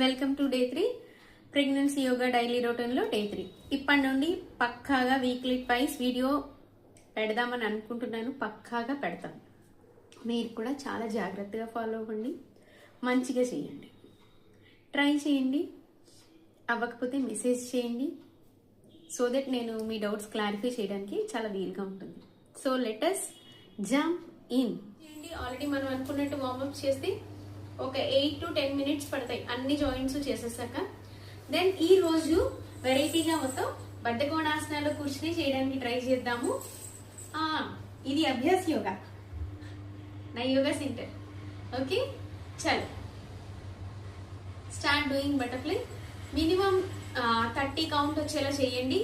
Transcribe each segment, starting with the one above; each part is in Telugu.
Welcome to day 3 pregnancy yoga daily రొటీన్లో డే 3. ఇప్పటి నుండి పక్కాగా వీక్లీ ట్వైస్ వీడియో పెడదామని అనుకుంటున్నాను. పక్కాగా పెడతాను. మీరు కూడా చాలా జాగ్రత్తగా ఫాలో అవ్వండి, మంచిగా చేయండి, ట్రై చేయండి. అవ్వకపోతే మెసేజ్ చేయండి, సో దట్ నేను మీ డౌట్స్ క్లారిఫై చేయడానికి చాలా వీలుగా ఉంటుంది. So let us jump in. Already మనం అనుకున్నట్టు వార్మప్ చేస్తే ఒక 8 to 10 minutes పడతాయి అన్ని జాయింట్స్ చేసేసాక. దెన్ ఈ రోజు వెరైటీగా మొత్తం బద్ధకోణాసనాలు కూర్చుని చేయడానికి ట్రై చేద్దాము. ఇది అభ్యాస్ యోగా, నా యోగా సెంటర్. ఓకే, చల్ start doing butterfly. Minimum 30 count వచ్చేలా చేయండి,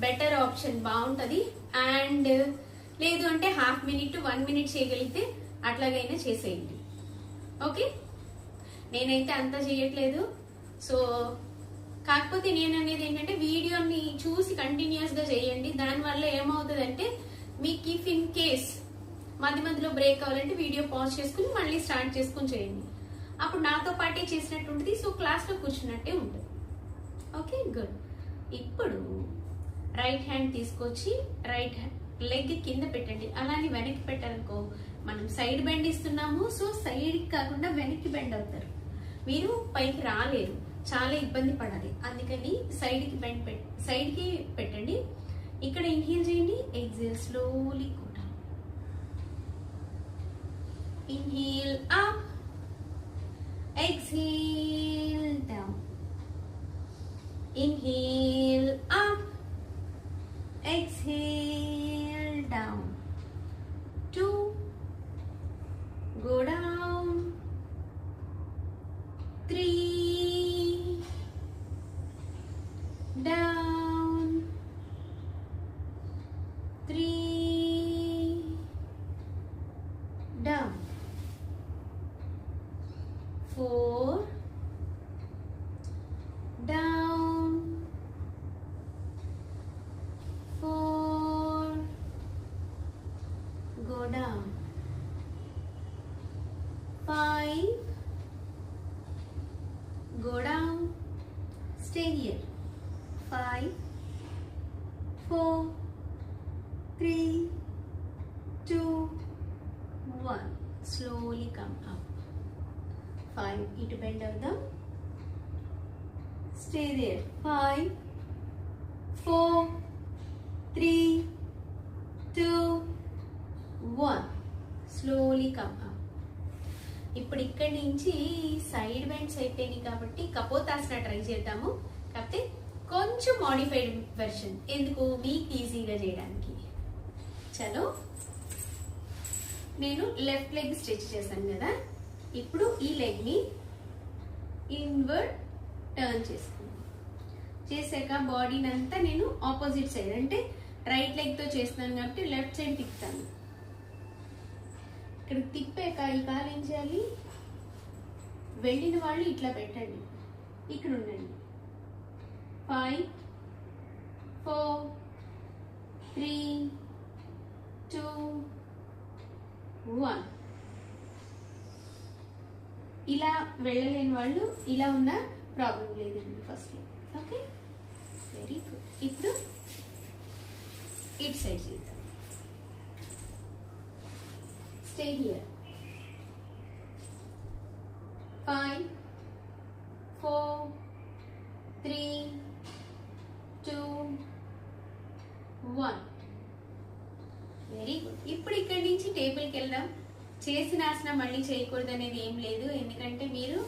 బెటర్ ఆప్షన్, బాగుంటుంది. అండ్ లేదు అంటే హాఫ్ మినిట్ 1 minute చేయగలిగితే అట్లాగైనా చేసేయండి. ఓకే, నేనైతే అంతా చేయట్లేదు. సో కాకపోతే నేను అనేది ఏంటంటే వీడియోని చూసి కంటిన్యూస్ గా చేయండి. దానివల్ల ఏమవుతుందంటే మీకు ఇఫ్ ఇన్ కేస్ మధ్య మధ్యలో బ్రేక్ అవ్వాలంటే వీడియో పాజ్ చేసుకుని మళ్ళీ స్టార్ట్ చేసుకుని చేయండి. అప్పుడు నాతో పాటే చేసినట్టు ఉంటుంది, సో క్లాస్ లో కూర్చున్నట్టే ఉంటుంది. Okay, good. ఇప్పుడు రైట్ హ్యాండ్ తీసుకొచ్చి రైట్ లెగ్ కింద పెట్టండి. అలానే వెనక్కి పెట్టారనుకో మనం సైడ్ బెండ్ ఇస్తున్నాము. సో సైడ్ కాకుండా వెనక్కి బెండ్ అవుతారు, మీరు పైకి రాలేరు, చాలా ఇబ్బంది పడాలి. అందుకని సైడ్ కి పెట్టండి. ఇక్కడ ఇన్హేల్ చేయండి, ఎక్సేల్ స్లోలీ కూడా. Inhale up, exhale down. Inhale up, exhale down. 2, go down. 3, down. 3, down. 4, down. 4, go down. 5, go down. Stay here. 5, 4, 3, 2, 1. Slowly come up. 5, it bend out them. Stay there. 5, 4, 3, 2, 1. Slowly come up. ఇప్పుడు ఇక్కడి నుంచి సైడ్ బెండ్స్ అయిపోయినాయి కాబట్టి కపోతాసన ట్రై చేద్దాము. కాకపోతే కొంచెం మోడిఫైడ్ వెర్షన్, ఎందుకు మీకు ఈజీగా చేయడానికి. చలో, నేను లెఫ్ట్ లెగ్ స్ట్రెచ్ చేశాను కదా, ఇప్పుడు ఈ లెగ్ ని ఇన్వర్డ్ టర్న్ చేసుకుంటాను. చేసాక బాడీని అంతా నేను ఆపోజిట్ సైడ్, అంటే రైట్ లెగ్ తో చేస్తున్నాను కాబట్టి లెఫ్ట్ సైడ్ తిప్పుతాను. ఇక్కడ తిప్పాక ఈ కాలు ఏం చేయాలి, వెళ్ళిన వాళ్ళు ఇట్లా పెట్టండి, ఇక్కడ ఉండండి. 5, 4, 3, 2, 1. ఇలా వెళ్ళలేని వాళ్ళు ఇలా ఉన్న ప్రాబ్లం లేదండి ఫస్ట్. Okay, very good. ఇప్పుడు ఇట్ సైడ్ చేద్దాం. Stay here. 5, 4, 3, 2, 1. Very good. ఇప్పుడు ఇక్కడి నుంచి టేబుల్కి వెళ్దాం. చేసిన ఆసనం మళ్ళీ చేయకూడదు అనేది ఏం లేదు, ఎందుకంటే మీరు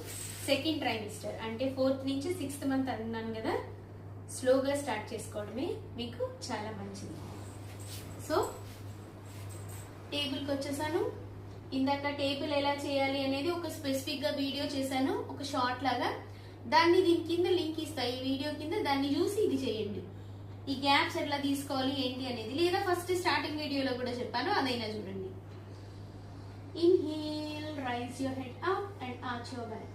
సెకండ్ ట్రైమిస్టర్ అంటే 4th నుంచి 6th month అన్నాను కదా, స్లోగా స్టార్ట్ చేసుకోవడమే మీకు చాలా మంచిది. సో టేబుల్కి వచ్చేసాను. ఇందాక టేబుల్ ఎలా చేయాలి అనేది ఒక స్పెసిఫిక్ గా వీడియో చేశాను, ఒక షార్ట్ లాగా. దాన్ని దీని కింద లింక్ ఇస్తాయి, ఈ వీడియో కింద. దాన్ని చూసి ఇది చేయండి. ఈ గ్యాప్స్ ఎట్లా తీసుకోవాలి ఏంటి అనేది, లేదా ఫస్ట్ స్టార్టింగ్ వీడియోలో కూడా చెప్పాను, అదైనా చూడండి. Inhale, raise your head up and arch your back.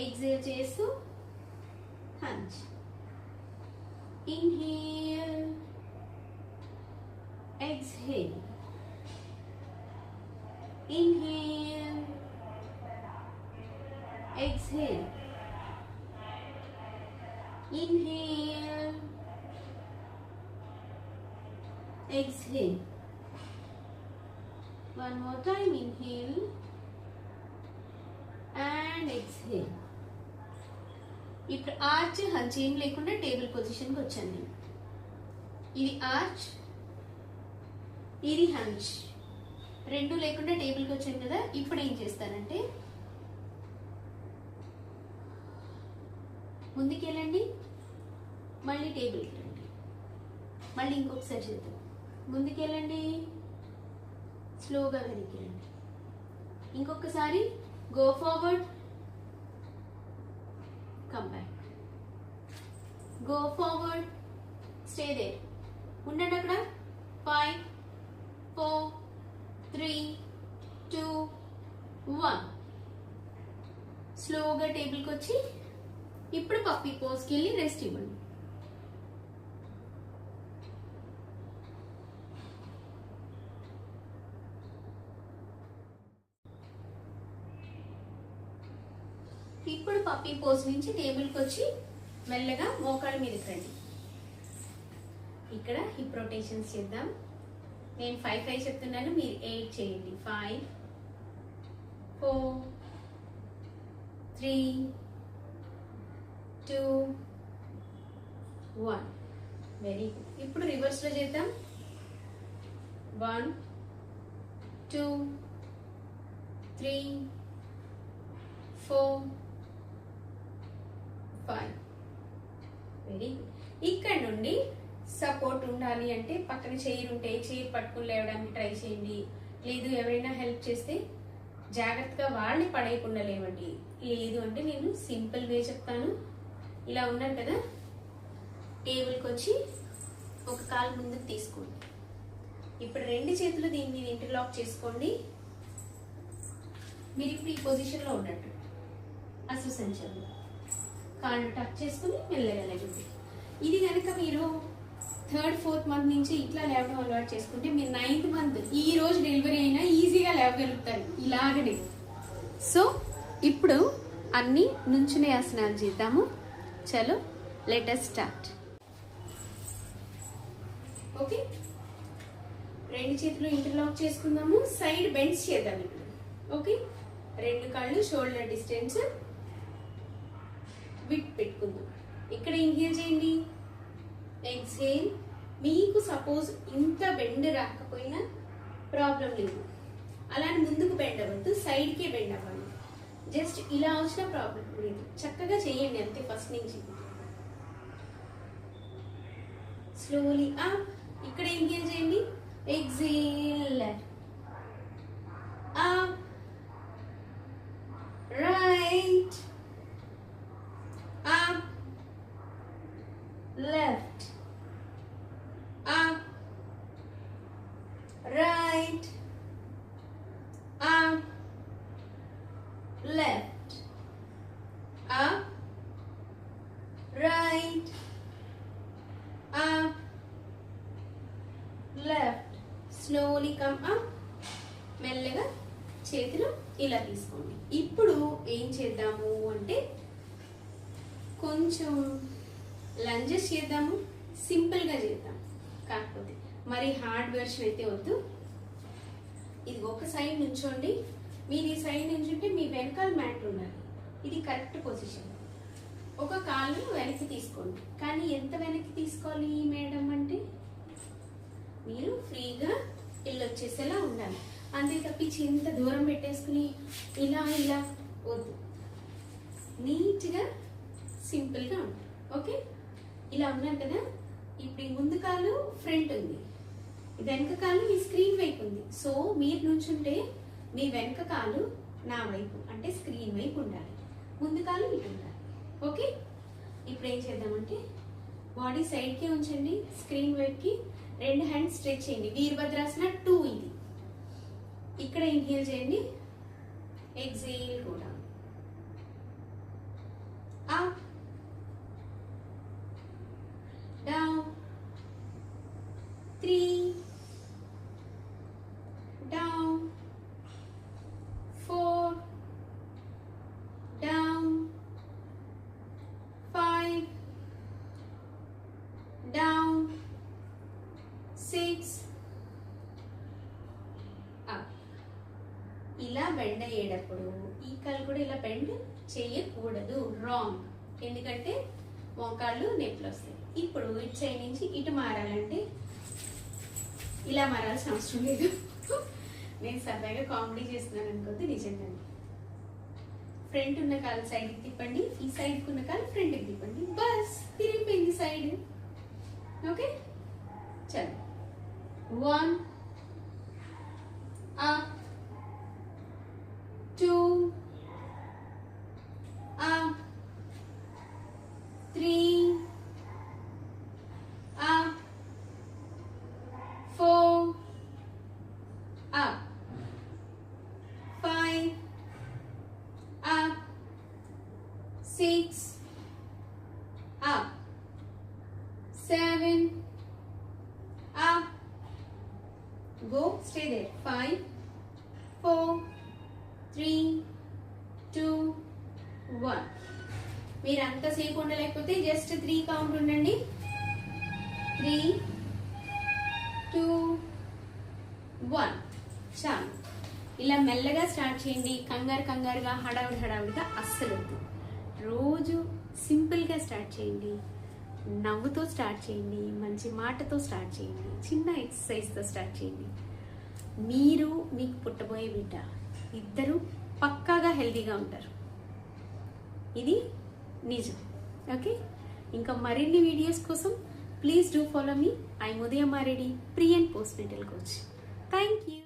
Exhale చేస్తూ hunch. Inhale, exhale. Inhale, exhale. Inhale, exhale. One more time, inhale and exhale. ఇప్పుడు ఆర్చ్ హంచ్ ఏం లేకుండా టేబుల్ పొజిషన్కి వచ్చాను నేను. ఇది ఆర్చ్, ఇది హంచ్, రెండు లేకుండా టేబుల్కి వచ్చాను కదా. ఇప్పుడు ఏం చేస్తానంటే ముందుకెళ్ళండి, మళ్ళీ టేబుల్కి రండి, మళ్ళీ ఇంకొకసారి చేద్దాం. ముందుకెళ్ళండి, స్లోగా వెనక్కి రండి, ఇంకొకసారి go forward, come back, go forward, stay there, ఉండండి అక్కడ. 5 4 3 2 1. స్లోగా టేబుల్కి వచ్చి ఇప్పుడు పప్పీ పోజ్కి వెళ్ళి రెస్ట్ ఇవ్వండి. ఇప్పుడు పప్పీ పోజ్ నుంచి టేబుల్కి వచ్చి మెల్లగా మోకాళ్ళ మీదకి రండి. ఇక్కడ హిప్ రొటేషన్స్ చేద్దాం. నేను 5 చెప్తున్నాను, మీరు 8 చేయండి. 5 4 3 2 1. Very good. ఇప్పుడు రివర్స్ లో చేద్దాం. 1 2 3 4 5. Very good. ఇక్కడ నుండి సపోర్ట్ ఉండాలి అంటే పక్కన చైర్ ఉంటే చైర్ పట్టుకుని లేవడానికి ట్రై చేయండి. లేదు ఎవరైనా హెల్ప్ చేస్తే జాగ్రత్తగా వాళ్ళని పడేయకుండా లేవండి. లేదు అంటే నేను సింపుల్ వే చెప్తాను. ఇలా ఉన్నారు కదా, టేబుల్కి వచ్చి ఒక కాలు ముందుకు తీసుకోండి. ఇప్పుడు రెండు చేతులు దీని మీద ఇంటర్లాక్ చేసుకోండి. మీరు ఇప్పుడు ఈ పొజిషన్లో ఉన్నట్టు అశ్వసంచలనం, కాళ్ళు టచ్ చేసుకుని మెల్లగా లేవండి. ఇది కనుక మీరు 3rd 4th మంత్ నుంచి ఇట్లా లేవడం అలవాటు చేసుకుంటే మీరు 9th మంత్ ఈ రోజు డెలివరీ అయినా ఈజీగా లేవగలుగుతారు ఇలాగనే. సో ఇప్పుడు అన్ని నుంచునే ఆసనాలు చేద్దాము. చలో లెట్ us స్టార్ట్. ఓకే, రెండు చేతులు ఇంటర్లాక్ చేసుకుందాము. సైడ్ బెండ్స్ చేద్దాం ఇప్పుడు. ఓకే, రెండు కాళ్ళు షోల్డర్ డిస్టెన్స్ విత్ పెట్టుకుందాం. ఇక్కడ ఇన్హేల్ చేయండి, ఎక్స్హేల్. మీకు సపోజ్ ఇంత బెండ్ రాకపోయినా ప్రాబ్లం లేదు, అలానే ముందుకు బెండ్ అవ్వద్దు, సైడ్కే బెండ్ అవ్వండి. జస్ట్ ఇలా వచ్చిన ప్రాబ్లం లేదు, చక్కగా చేయండి అంతే. ఫస్ట్ నుంచి స్లోలీ అప్. ఇక్కడ ఇన్హేల్ చేయండి, exhale up, right up, left up, right up, left up, right up, left. Slowly come up. మెల్లగా చేతులు ఇలా తీసుకోండి. ఇప్పుడు ఏం చేద్దాము అంటే కొంచెం లంజెస్ చేద్దాము, సింపుల్గా చేద్దాం. కాకపోతే మరి హార్డ్ వెర్షన్ అయితే వద్దు. ఇది ఒక సైడ్ నుంచోండి. మీరు ఈ సైడ్ నుంచుంటే మీ వెనకాల మ్యాట్ ఉండాలి. ఇది కరెక్ట్ పొజిషన్. ఒక కాలు వెనక్కి తీసుకోండి. కానీ ఎంత వెనక్కి తీసుకోవాలి మేడం అంటే మీరు ఫ్రీగా వెళ్ళొచ్చేసేలా ఉండాలి. అంతే తప్పించి ఇంత దూరం పెట్టేసుకుని ఇలా ఇలా వద్దు. నీట్గా సింపుల్గా ఉంటుంది. ఓకే, ఇలా ఉన్నారు కదా. ఇప్పుడు ఈ ముందు కాలు ఫ్రంట్ ఉంది, వెనక కాలు మీ స్క్రీన్ వైపు ఉంది. సో మీరు నుంచుంటే మీ వెనక కాలు నా వైపు అంటే స్క్రీన్ వైపు ఉండాలి, ముందు కాలు ఇటు ఉండాలి. ఓకే, ఇప్పుడు ఏం చేద్దామంటే బాడీ సైడ్కి ఉంచండి, స్క్రీన్ వైపుకి. రెండు హ్యాండ్స్ స్ట్రెచ్ చేయండి. వీరభద్రాసన 2 ఇది. ఇక్కడ ఇన్హేల్ చేయండి, ఎక్స్హేల్ కూడా. Up, down, 3, down, 4, down, 5, bend అయ్యేటప్పుడు ఈ కాలు కూడా ఇలా బెండ్ చేయకూడదు, రాంగ్. ఎందుకంటే మోకాళ్ళు నొప్పులు వస్తాయి. ఇప్పుడు ఇటు సైడ్ నుంచి ఇటు మారాలంటే ఇలా మారాల్సిన అవసరం లేదు. నేను సరదాగా కామెడీ చేస్తున్నాను అనుకోద్ది, నిజంగా. ఫ్రంట్ ఉన్న కాలు సైడ్కి తిప్పండి, ఈ సైడ్కి ఉన్న కాలు ఫ్రంట్కి తిప్పండి, బస్ తిరిగిపోయింది సైడ్. ఓకే, చలో. 1 up, 2 up, 3 up, 4 up, 5 up, 6 up, 7 up, go, stay there. 5 4 3 2 1. మీరు అంతసేపు ఉండలేకపోతే జస్ట్ 3 కౌంట్ ఉండండి. 3 2 1. చాలు. ఇలా మెల్లగా స్టార్ట్ చేయండి. కంగారుగా హడావుడిగా అస్సలు వద్దు. రోజు సింపుల్గా స్టార్ట్ చేయండి, నవ్వుతో స్టార్ట్ చేయండి, మంచి మాటతో స్టార్ట్ చేయండి, చిన్న ఎక్సర్సైజ్తో స్టార్ట్ చేయండి. మీరు మీకు పుట్టబోయే బిడ్డ ఇద్దరు పక్కాగా హెల్తీగా ఉంటారు. ఇది నిజం. ఓకే, ఇంకా మరిన్ని వీడియోస్ కోసం please do follow me. I'm Udayamareddy, pre and post natal coach. Thank you.